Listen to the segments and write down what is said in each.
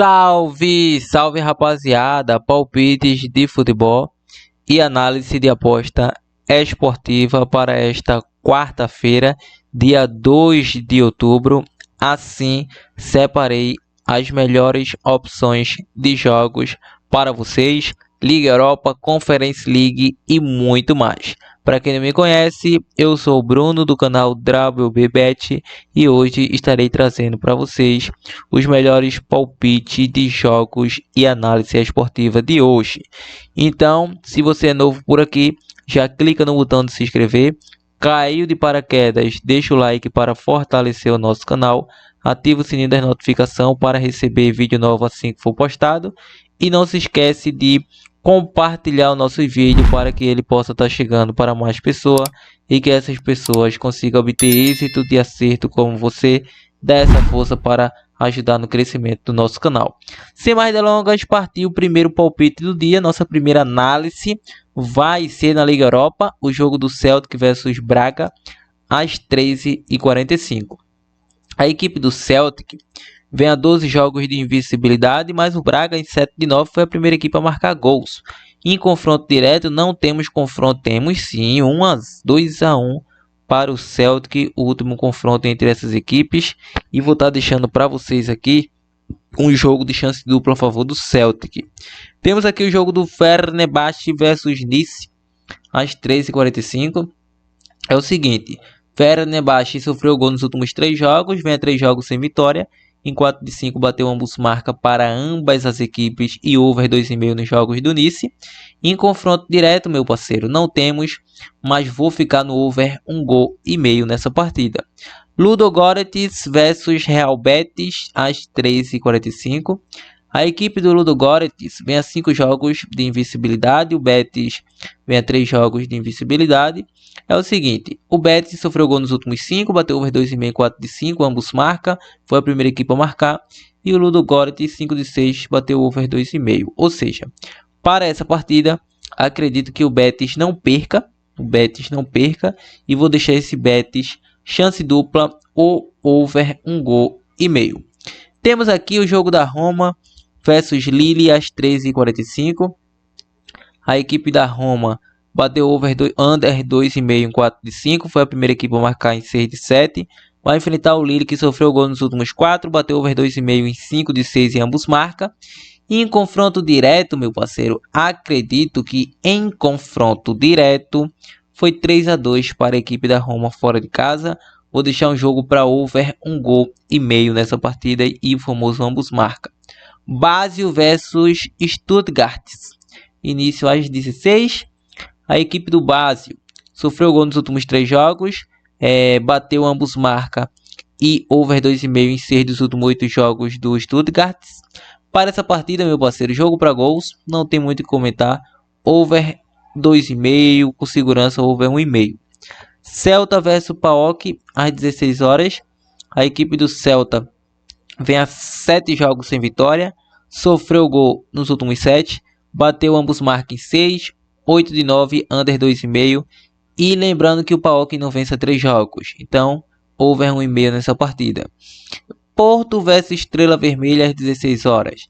Salve, salve rapaziada, palpites de futebol e análise de aposta esportiva para esta quarta-feira, dia 2 de outubro. Assim, separei as melhores opções de jogos para vocês, Liga Europa, Conference League e muito mais. Para quem não me conhece, eu sou o Bruno do canal WBBet e hoje estarei trazendo para vocês os melhores palpites de jogos e análise esportiva de hoje. Então, se você é novo por aqui, já clica no botão de se inscrever. Caiu de paraquedas, deixa o like para fortalecer o nosso canal. Ativa o sininho das notificações para receber vídeo novo assim que for postado. E não se esquece de compartilhar o nosso vídeo para que ele possa estar chegando para mais pessoas e que essas pessoas consigam obter êxito de acerto como você. Dá essa força para ajudar no crescimento do nosso canal. Sem mais delongas, partiu o primeiro palpite do dia. Nossa primeira análise vai ser na Liga Europa, o jogo do Celtic versus Braga, às 13h45. A equipe do Celtic vem a 12 jogos de invencibilidade, mas o Braga em 7 de 9 foi a primeira equipe a marcar gols. Em confronto direto não temos confronto, temos sim 2-1 para o Celtic, o último confronto entre essas equipes. E vou estar deixando para vocês aqui um jogo de chance dupla a favor do Celtic. Temos aqui o jogo do Fenerbahçe versus Nice, às 13h45. É o seguinte, Fenerbahçe sofreu gol nos últimos 3 jogos, vem a 3 jogos sem vitória. Em 4 de 5 bateu ambos marca para ambas as equipes e over 2,5 nos jogos do Nice. Em confronto direto, meu parceiro, não temos, mas vou ficar no over 1,5 gol nessa partida. Ludogorets versus Real Betis às 13h45. A equipe do Ludogorets vem a 5 jogos de invencibilidade, o Betis vem a 3 jogos de invencibilidade. É o seguinte, o Betis sofreu gol nos últimos 5, bateu over 2,5 em 4 de 5, ambos marca, foi a primeira equipe a marcar. E o Ludogorets 5 de 6 bateu over 2,5. Ou seja, para essa partida, acredito que o Betis não perca, e vou deixar esse Betis chance dupla ou over 1,5 gol. Temos aqui o jogo da Roma versus Lille às 13h45. A equipe da Roma bateu under 2,5 em 4 de 5. Foi a primeira equipe a marcar em 6 de 7. Vai enfrentar o Lille, que sofreu gol nos últimos 4. Bateu over 2,5 em 5 de 6 e ambos marca. E em confronto direto, meu parceiro, acredito que em confronto direto foi 3-2 para a equipe da Roma fora de casa. Vou deixar um jogo para over 1,5 gol nessa partida e o famoso ambos marca. Basel versus Stuttgart. Início às 16. A equipe do Basel sofreu gol nos últimos 3 jogos. Bateu ambos marca e over 2,5 em 6 dos últimos 8 jogos do Stuttgart. Para essa partida, meu parceiro, jogo para gols. Não tem muito o que comentar. Over 2,5 com segurança, over 1,5. Celta versus PAOK às 16 horas. A equipe do Celta vem a 7 jogos sem vitória. Sofreu gol nos últimos 7. Bateu ambos marcas em 6. 8 de 9, under 2,5. E lembrando que o PAOK não vence a 3 jogos. Então, over 1,5 nessa partida. Porto versus Estrela Vermelha às 16 horas.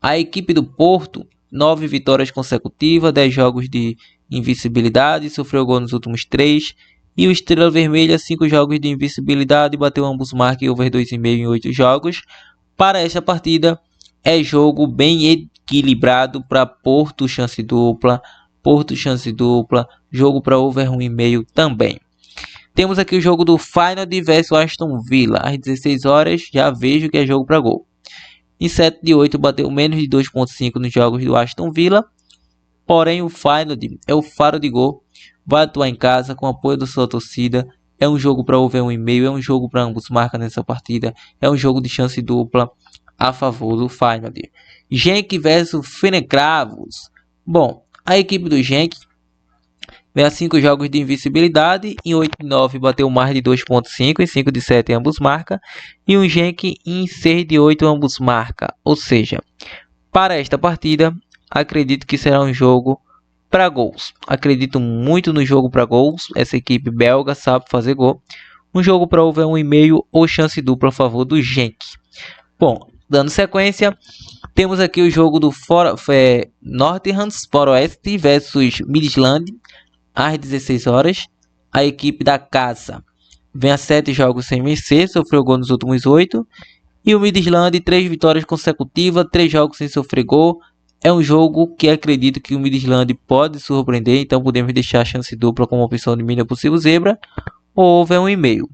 A equipe do Porto, 9 vitórias consecutivas, 10 jogos de invencibilidade. Sofreu gol nos últimos 3. E o Estrela Vermelha, 5 jogos de invencibilidade, bateu ambos marcas e over 2,5 em 8 jogos. Para esta partida, é jogo bem equilibrado para Porto, chance dupla, jogo para over 1,5 também. Temos aqui o jogo do Feyenoord versus Aston Villa, às 16 horas, já vejo que é jogo para gol. Em 7 de 8, bateu menos de 2,5 nos jogos do Aston Villa, porém o Feyenoord é o faro de gol. Vai atuar em casa com apoio da sua torcida. É um jogo para over 1,5. É um jogo para ambos marcas nessa partida. É um jogo de chance dupla a favor do Feyenoord. Genk versus Fenerbahçe. Bom, a equipe do Genk vem a 5 jogos de invencibilidade. Em 8 de 9 bateu mais de 2,5. Em 5 de 7 ambos marca. E o Genk em 6 de 8 ambos marca. Ou seja, para esta partida, acredito que será um jogo para gols. Acredito muito no jogo para gols. Essa equipe belga sabe fazer gol. Um jogo para over 1,5 ou chance dupla a favor do Genk. Bom, Dando sequência, temos aqui o jogo do Nottingham Forest versus Midland, às 16 horas. A equipe da casa vem a 7 jogos sem vencer, sofreu gol nos últimos 8. E o Midland, 3 vitórias consecutivas, 3 jogos sem sofrer gol. É um jogo que acredito que o Midland pode surpreender, então podemos deixar a chance dupla como opção de mínima possível zebra, ou over 1,5.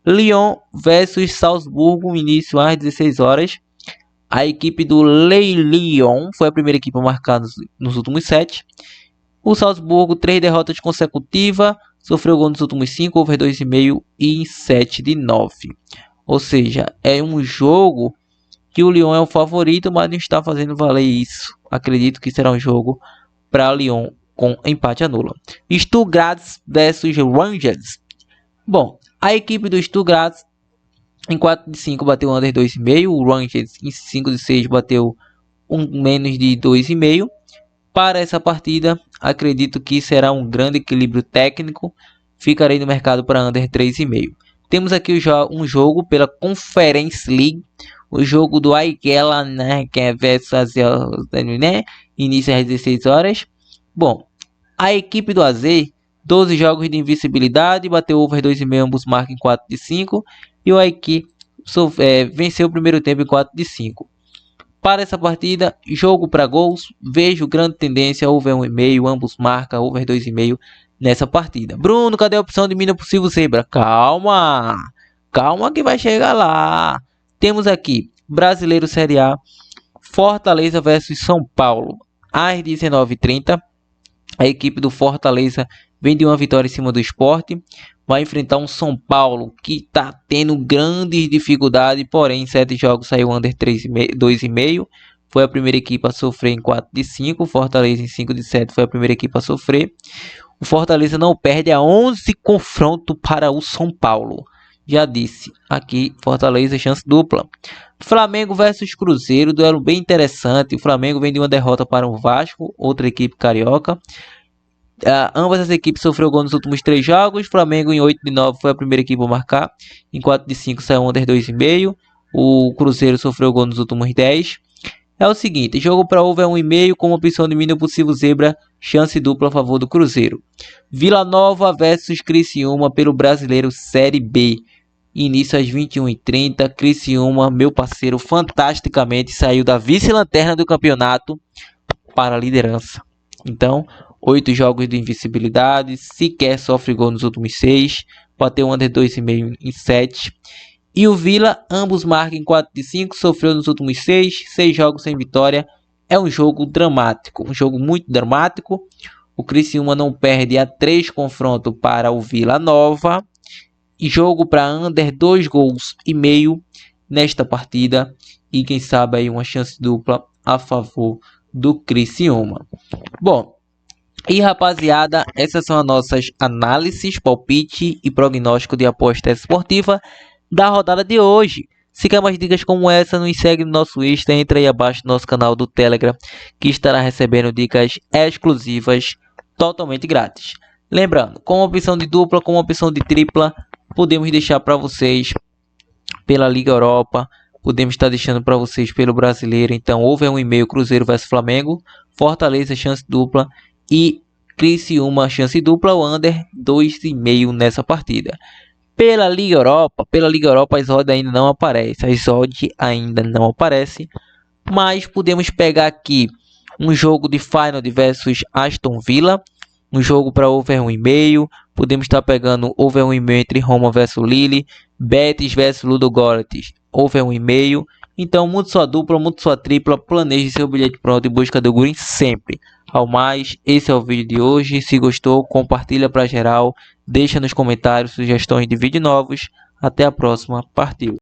Lyon versus Salzburgo, início às 16 horas. A equipe do Lyon foi a primeira equipe a marcar nos últimos 7. O Salzburgo, 3 derrotas consecutivas, sofreu gol nos últimos 5, over 2,5 e em 7 de 9. Ou seja, é um jogo que o Lyon é o favorito, mas não está fazendo valer isso. Acredito que será um jogo para Lyon com empate a nula. Stuttgart versus Rangers. Bom, a equipe do Stuttgart em 4 de 5 bateu under 2,5. O Rangers em 5 de 6 bateu menos de 2,5. Para essa partida, acredito que será um grande equilíbrio técnico. Ficarei no mercado para under 3,5. Temos aqui um jogo pela Conference League. O jogo do Aikela, né, que é versus né, início às 16 horas. Bom, a equipe do AZ, 12 jogos de invencibilidade, bateu over 2,5, ambos marcam em 4 de 5. E o Aiki venceu o primeiro tempo em 4 de 5. Para essa partida, jogo para gols, vejo grande tendência over 1,5, ambos marcam over 2,5 nessa partida. Bruno, cadê a opção de mínima possível zebra? Calma, calma que vai chegar lá. Temos aqui Brasileiro Série A, Fortaleza versus São Paulo, às 19h30. A equipe do Fortaleza vem de uma vitória em cima do Sport. Vai enfrentar um São Paulo que está tendo grandes dificuldades, porém em 7 jogos saiu under 2,5. Foi a primeira equipe a sofrer em 4 de 5. Fortaleza em 5 de 7 foi a primeira equipe a sofrer. O Fortaleza não perde a 11 confronto para o São Paulo. Já disse, aqui Fortaleza chance dupla. Flamengo versus Cruzeiro, duelo bem interessante. O Flamengo vem de uma derrota para o Vasco, outra equipe carioca. Ambas as equipes sofreram gol nos últimos 3 jogos. Flamengo em 8 de 9 foi a primeira equipe a marcar. Em 4 de 5 saiu under 2,5. O Cruzeiro sofreu gol nos últimos 10. É o seguinte, jogo para over 1,5 com opção de mínimo possível zebra, chance dupla a favor do Cruzeiro. Vila Nova versus Criciúma pelo Brasileiro Série B. Início às 21h30. Criciúma, meu parceiro, fantasticamente saiu da vice-lanterna do campeonato para a liderança. Então, 8 jogos de invencibilidade, sequer sofre gol nos últimos 6, bateu under 2,5 em 7. E o Vila, ambos marcam em 4 de 5, sofreu nos últimos 6 jogos sem vitória. É um jogo dramático, um jogo muito dramático. O Criciúma não perde a 3 confrontos para o Vila Nova. E jogo para under 2,5 gols nesta partida. E quem sabe aí uma chance dupla a favor do Criciúma. Bom, e rapaziada, essas são as nossas análises, palpite e prognóstico de aposta esportiva da rodada de hoje. Se quer mais dicas como essa, nos segue no nosso Insta, entra aí abaixo no nosso canal do Telegram, que estará recebendo dicas exclusivas totalmente grátis. Lembrando, com opção de dupla, com opção de tripla, podemos deixar para vocês pela Liga Europa, podemos estar deixando para vocês pelo Brasileiro. Então, over 1,5 Cruzeiro versus Flamengo, Fortaleza chance dupla e Criciúma chance dupla, o under 2,5 nessa partida. Pela Liga Europa as odds ainda não aparecem, mas podemos pegar aqui um jogo de Feyenoord versus Aston Villa, um jogo para over 1,5, podemos estar pegando over 1,5 entre Roma versus Lille, Betis versus Ludogorets, over 1,5. Então, muito sua dupla, muito sua tripla, planeje seu bilhete pronto e busca do green sempre. Ao mais, esse é o vídeo de hoje. Se gostou, compartilha para geral, deixa nos comentários sugestões de vídeos novos. Até a próxima, partiu!